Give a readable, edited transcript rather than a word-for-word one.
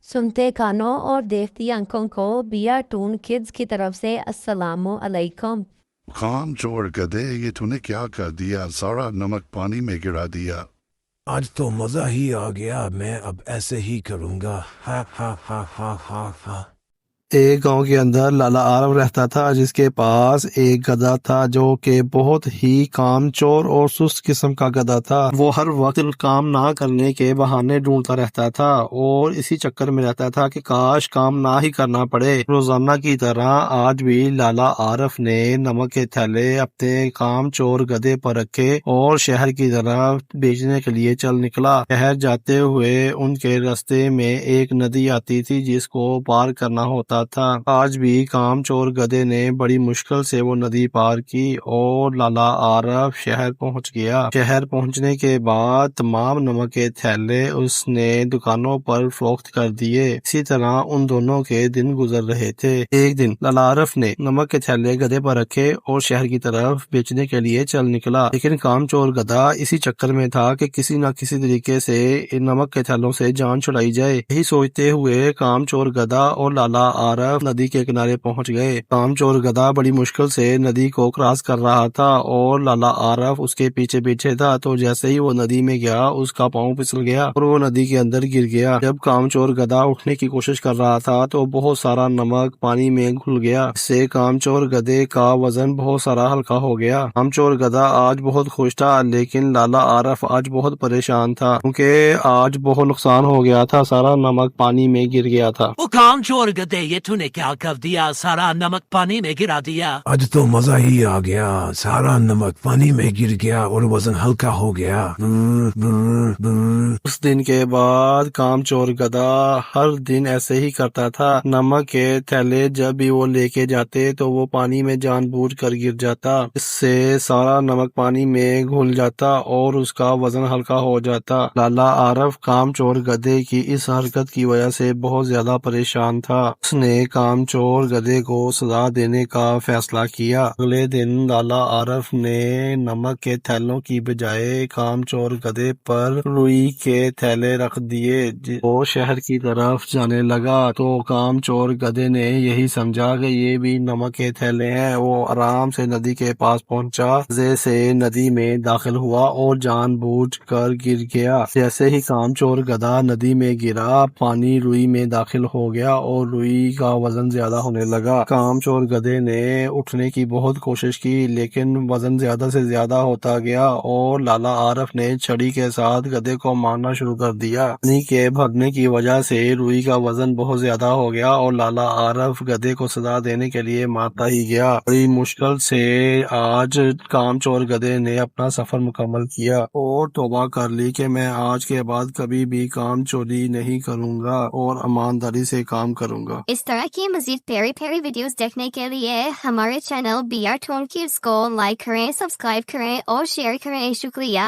سنتے کانوں اور دیکھتی آنکھوں کو بیا ٹون کڈز کی طرف سے السلام علیکم۔ کام چور گدھے، یہ تو نے کیا کر دیا؟ سارا نمک پانی میں گرا دیا۔ آج تو مزہ ہی آ گیا، میں اب ایسے ہی کروں گا، ہا ہا ہا ہا ہا ہا۔ ایک گاؤں کے اندر لالا عارف رہتا تھا، جس کے پاس ایک گدھا تھا جو کہ بہت ہی کام چور اور سست قسم کا گدھا تھا۔ وہ ہر وقت کام نہ کرنے کے بہانے ڈھونڈتا رہتا تھا اور اسی چکر میں رہتا تھا کہ کاش کام نہ ہی کرنا پڑے۔ روزانہ کی طرح آج بھی لالا عارف نے نمک کے تھیلے اپنے کام چور گدھے پر رکھے اور شہر کی طرف بیچنے کے لیے چل نکلا۔ شہر جاتے ہوئے ان کے راستے میں ایک ندی آتی تھی جس کو پار کرنا ہوتا تھا۔ آج بھی کام چور گدھے نے بڑی مشکل سے وہ ندی پار کی اور لالا عارف شہر پہنچ گیا۔ شہر پہنچنے کے بعد تمام نمک کے تھیلے اس نے دکانوں پر فروخت کر دیے۔ اسی طرح ان دونوں کے دن گزر رہے تھے۔ ایک دن لالا عارف نے نمک کے تھیلے گدھے پر رکھے اور شہر کی طرف بیچنے کے لیے چل نکلا، لیکن کام چور گدھا اسی چکر میں تھا کہ کسی نہ کسی طریقے سے ان نمک کے تھیلوں سے جان چھڑائی جائے۔ یہی سوچتے ہوئے کام چور گدھا اور لالا عارف ندی کے کنارے پہنچ گئے۔ کام چور گدھا بڑی مشکل سے ندی کو کراس کر رہا تھا اور لالا عارف اس کے پیچھے پیچھے تھا، تو جیسے ہی وہ ندی میں گیا اس کا پاؤں پھسل گیا اور وہ ندی کے اندر گر گیا۔ جب کام چور گدھا اٹھنے کی کوشش کر رہا تھا تو بہت سارا نمک پانی میں گھل گیا، اس سے کام چور گدھے کا وزن بہت سارا ہلکا ہو گیا۔ کام چور گدھا آج بہت خوش تھا، لیکن لالا عارف آج بہت پریشان تھا کیونکہ آج بہت نقصان ہو گیا تھا، سارا نمک پانی میں گر گیا تھا۔ وہ کام چور گدھے، یہ تو نے کیا کر دیا؟ سارا نمک پانی میں گرا دیا۔ آج تو مزہ ہی آ گیا، سارا نمک پانی میں گر گیا اور وزن ہلکا ہو گیا۔ اس دن کے بعد کام چور گدھا ہر دن ایسے ہی کرتا تھا۔ نمک کے تھیلے جب بھی وہ لے کے جاتے تو وہ پانی میں جان بوجھ کر گر جاتا، اس سے سارا نمک پانی میں گھل جاتا اور اس کا وزن ہلکا ہو جاتا۔ لالا عارف کام چور گدھے کی اس حرکت کی وجہ سے بہت زیادہ پریشان تھا۔ اس نے کام چور گدھے کو سزا دینے کا فیصلہ کیا۔ اگلے دن لالا عارف نے نمک کے تھیلوں کی بجائے کام چور گدھے پر روئی کے تھیلے رکھ دیے۔ وہ شہر کی طرف جانے لگا تو کام چور گدھے نے یہی سمجھا کہ یہ بھی نمک کے تھیلے ہیں۔ وہ آرام سے ندی کے پاس پہنچا، مزے سے ندی میں داخل ہوا اور جان بوجھ کر گر گیا۔ جیسے ہی کام چور گدھا ندی میں گرا، پانی روئی میں داخل ہو گیا اور روئی کا وزن زیادہ ہونے لگا۔ کام چور گدھے نے اٹھنے کی بہت کوشش کی، لیکن وزن زیادہ سے زیادہ ہوتا گیا اور لالا عارف نے چھڑی کے ساتھ گدھے کو مارنا شروع کر دیا۔ پانی کے بھرنے کی وجہ سے روئی کا وزن بہت زیادہ ہو گیا اور لالا عارف گدھے کو سزا دینے کے لیے مارتا ہی گیا۔ بڑی مشکل سے آج کام چور گدھے نے اپنا سفر مکمل کیا اور توبہ کر لی کہ میں آج کے بعد کبھی بھی کام چوری نہیں کروں گا اور ایمانداری سے کام کروں گا۔ اس طرح کی مزید پیاری پیاری ویڈیوز دیکھنے کے لیے ہمارے channel B R toon kids کو لائک کریں، سبسکرائب کریں اور شیئر کریں۔ شکریہ۔